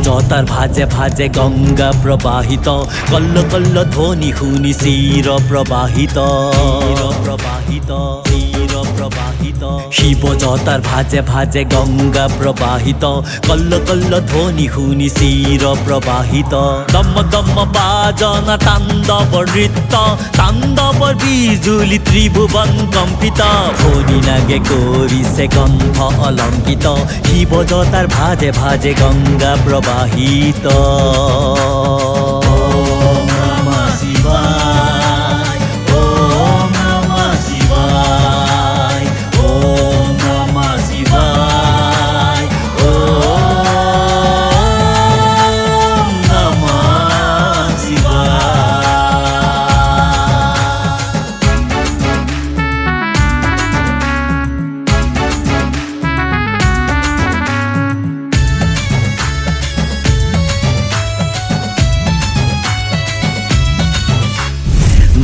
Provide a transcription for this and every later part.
জতার ভাজে ভাজে গঙ্গা প্রবাহিত, কল্ল কল্ল ধ্বনি শুনি চির প্রবাহিত, প্রবাহিত চির প্রবাহিত। শিব জতার ভাজে ভাজে গঙ্গা প্রবাহিত, কল্ল কল্ল ধ্বনি শুনি চির প্রবাহিত। দম দম বাজনা তাণ্ডৱ নৃত্য, তাণ্ডৱৰ বিজুলি ত্ৰিভুৱন কম্পিত। ফণি নাগে কৰিছে কণ্ঠ অলংকিত, শিৱ জতাৰ ভাজে ভাজে গঙ্গা প্রবাহিত। ওম নমঃ শিবায়, ওম নমঃ শিবায়, ওম নমঃ শিবায়, ওম নমঃ শিবায়।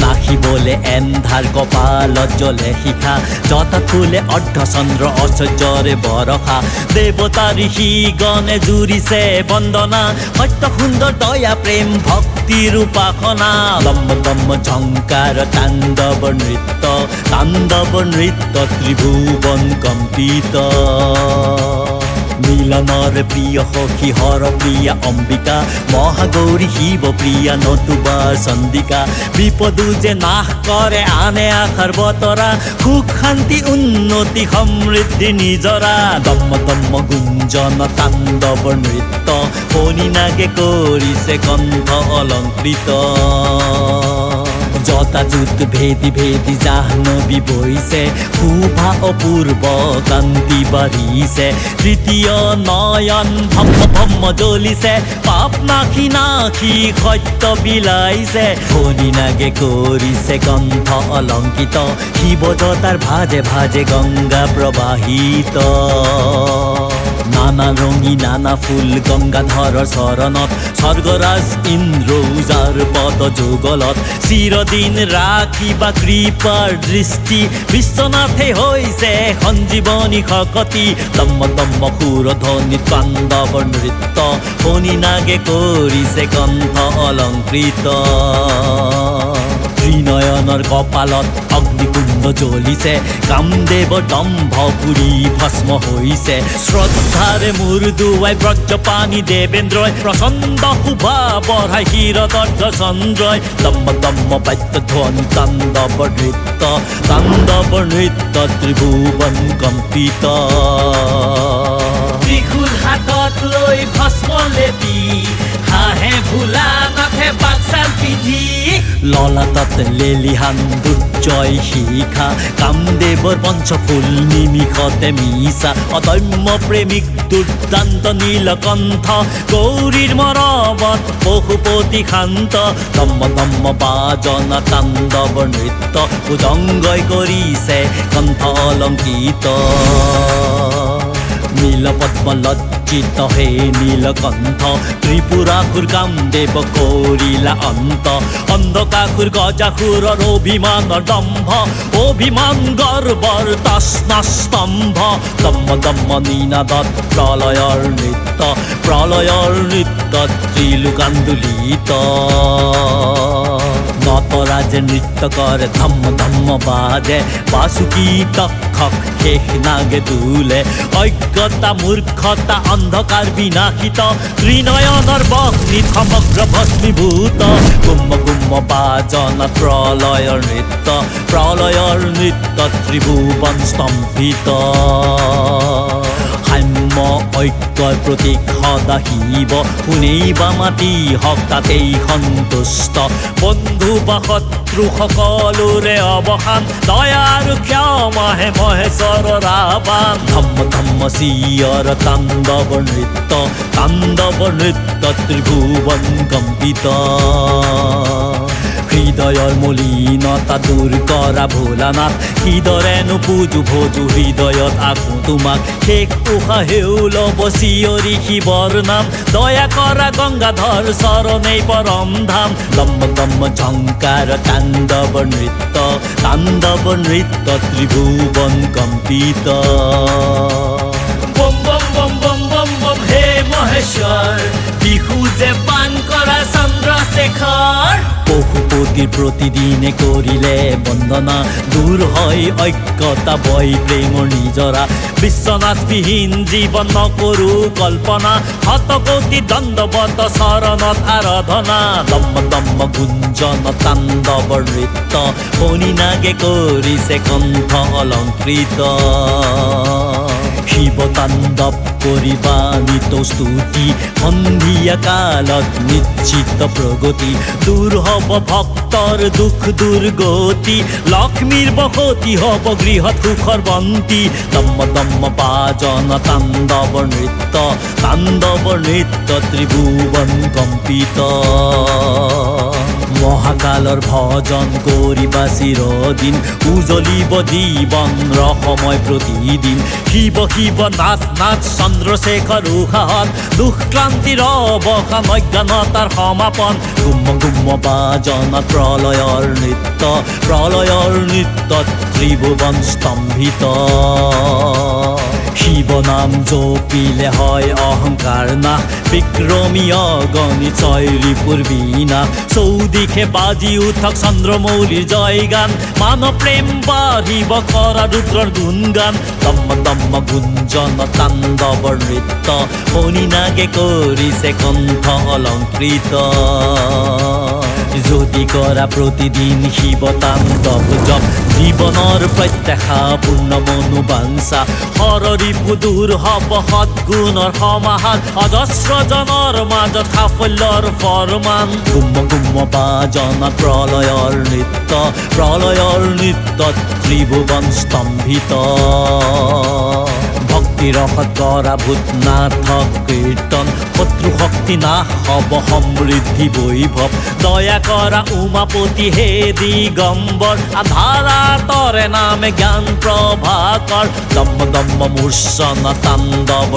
নাখি বলে এন্ধাৰ কপালত জ্বলে শিখা, জতা ফুলে অৰ্ধচন্দ্ৰ ঐশ্বৰ্যৰে বৰষা। দেৱতা ঋষি গণে জুৰিছে বন্দনা, সত্য সুন্দৰ দয়া প্ৰেম ভক্তিৰ উপাসনা। দম দম ঝংকাৰ তাণ্ডৱ নৃত্য, তাণ্ডৱ নৃত্য ত্ৰিভুৱন কম্পিত। মিলনৰ প্ৰিয় সখী হৰ প্ৰিয়া অম্বিকা, মহাগৌৰী শিৱ প্ৰিয়া নতুবাৰ চন্দিকা। বিপদো যে নাশ কৰে আনে আশাৰ বতৰা, সুখ শান্তি উন্নতি সমৃদ্ধি নিজৰা। দম দম গুঞ্জন তাণ্ডৱ নৃত্য, ফণি নাগে কৰিছে কণ্ঠ অলংকৃত। জতাজুত ভেদি ভেদি জাহ্নবী বৈছে, শোভা অপূৰ্ব কান্তি বাঢ়িছে। তৃতীয় নয়ন ভম্ম ভম্ম জ্বলিছে, পাপ নাশি নাশি সত্য বিলাইছে। ফণি নাগে কৰিছে কণ্ঠ অলংকিত, শিৱ জতাৰ ভাজে ভাজে গঙ্গা প্ৰবাহিত। নানা ৰঙী নানা ফুল গংগাধৰৰ চৰণত, স্বৰ্গৰাজ ইন্দ্ৰ যাৰ পদ যুগলত। চিৰদিন ৰাখিবা কৃপাৰ দৃষ্টি, বিশ্বনাথে হৈছে সঞ্জীৱনী শকতি। দম দম সুৰধ্বনি তাণ্ডৱ নৃত্য, ফণি নাগে কৰিছে কণ্ঠ অলংকৃত। ত্ৰিনয়নৰ কপালত অগ্নিকুণ্ড জ্বলিছে, কামদেৱ দম্ভ পুৰি ভস্ম হৈছে। শ্ৰদ্ধাৰে মূৰ দুৱাই ব্ৰজপাণি দেৱেন্দ্ৰই, প্ৰচণ্ড শোভা বঢ়াই শিৰদৰ্ধ চন্দ্ৰই। দম দম বাদ্য ধ্বনি তাণ্ডৱ নৃত্য, তাণ্ডৱ নৃত্য ত্ৰিভুৱন কম্পিত। ত্ৰিশূল হাতত লৈ ভস্ম লেপি, হাঁহে ভোলানাথে বাক্সাৰ পিধি। ললাটত লেলিহান দুৰ্জয় শিখা, কামদেৱৰ পঞ্চফুল নিমিষতে মিছা। অদম্য প্ৰেমিক দুৰ্দান্ত নীলকণ্ঠ, গৌৰীৰ মৰমত পশুপতি শান্ত। দম দম বাজনা তাণ্ডৱ নৃত্য, ভুজংগই কৰিছে কণ্ঠ অলংকৃত। নীলপদ্ম লজ্জিত হে নীলকণ্ঠ, ত্ৰিপুৰাসুৰ কামদেৱ কৰিলা অন্ত। অন্ধকাসুৰ গজাসুৰৰ অভিমানৰ দম্ভ, অভিমান গৰ্বৰ তস্না স্তম্ভ। দম দম নিনাদত প্ৰলয়ৰ নৃত্য, প্ৰলয়ৰ নৃত্য ত্ৰিলোকান্দোলিত। নটৰাজে নৃত্য কৰে ধম ধম বাজে, বাসুকী তক্ষক শেষ নাগে তোলে। অজ্ঞতা মূৰ্খতা অন্ধকাৰ বিনাশিত, ত্ৰিনয়নৰ বহ্নিত সমগ্ৰ ভস্মীভূত। গুম্ম গুম্ম বাজনা প্ৰলয়ৰ নৃত্য, প্ৰলয়ৰ নৃত্য ত্ৰিভুৱন স্তম্ভিত। সাম্য ঐক্যৰ প্ৰতীক সদা শিৱ, কোনেই বা মাতি হওক তাতেই সন্তুষ্ট। বন্ধু বা শত্ৰু সকলোৰে অৱসান, দয়া আৰু ক্ষমাহে মহেশ্বৰৰ আহ্বান। ধম্ম ধম্ম চিঞৰ তাণ্ডৱ নৃত্য, তাণ্ডৱ নৃত্য ত্ৰিভুৱন কম্পিত। হৃদয়ৰ মলিনতা দূৰ কৰা ভোলানাথ, হৃদয়েনো পূজো ভোজো হৃদয়ত আকো তোমাক। শেষ উশাহেও ল'ব চিঞৰি শিৱৰ নাম, দয়া কৰা গংগাধৰ চৰণেই পৰম ধাম। দম দম ঝংকাৰ তাণ্ডৱ নৃত্য, তাণ্ডৱ নৃত্য ত্ৰিভুৱন কম্পিত। বম বম বম বম বম বম হে মহেশ্বৰ, ভক্তিৰ প্ৰতিদিনে কৰিলে বন্দনা দূৰ হয় ঐক্যতা বৈ প্ৰেমৰ নিজৰা বিশ্বনাথবিহীন জীৱন নকৰো কল্পনা শতকোটি দণ্ডবত চৰণত আৰাধনা দম্ম দম্ম গুঞ্জন তাণ্ডৱ নৃত্য শনি নাগে কৰিছে কণ্ঠ অলংকৃত শিৱ তাণ্ডৱ কৰিবা নিত স্তুতি সন্ধিয়া কালত নিশ্চিত প্ৰগতি দূৰ হ'ব ভক্তৰ দুখ দুৰ্গতি লক্ষ্মীৰ বসতি হ'ব গৃহত সুখৰ বন্তি দম্ম দম্ম বাজন তাণ্ডৱ নৃত্য ত্ৰিভুৱন কম্পিত মহাকালৰ ভজন কৰিবা চিৰদিন উজলিব জীৱন ৰসময় প্ৰতিদিন শিৱ শিৱ নাথ নাথ চন্দ্ৰশেখৰ উষাহত দুখ ক্লান্তিৰ অৱসান অজ্ঞানতাৰ সমাপন গুম্ম গুম্ম বাজন প্ৰলয়ৰ নৃত্য ত্ৰিভুৱন স্তম্ভিত শিৱ নাম জপিলে হয় অহংকাৰ নাশ বিক্ৰমী অগণিত ছয় ৰিপুৰ বিনাশ চৌদিশে বাজি উঠক চন্দ্ৰমৌলিৰ জয় গান মানৱ প্ৰেম বাঢ়িব কৰা ৰুদ্ৰৰ গুণগান দম্ম দম্ম গুঞ্জন তাণ্ডৱ নৃত্য শনি নাগে কৰিছে কণ্ঠ অলংকৃত জ্যোতি কৰা প্ৰতিদিন শিৱ তাণ্ডৱ জপ জীৱনৰ প্ৰত্যাশা পূৰ্ণ মনোবাঞ্ছা হৰৰিপু দূৰ হ'ব সৎগুণৰ সমাহাৰ অজস্ৰজনৰ মাজত সাফল্যৰ ফৰমান গুম্ম গুম্ম বাজন প্ৰলয়ৰ নৃত্য ত্ৰিভুৱন স্তম্ভিত ভক্তিৰসত কৰা ভূতনাথক কীৰ্তন শত্ৰু শক্তি নাশ হ'ব সমৃদ্ধি বৈভৱ দয়া কৰা উমাপতি হে দিগম্বৰ আধাৰা তৰে নামে জ্ঞান প্ৰভাকৰ দম্ম দম্ম মূৰ্ছন তাণ্ডৱ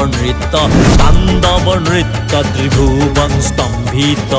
নৃত্য ত্ৰিভুৱন স্তম্ভিত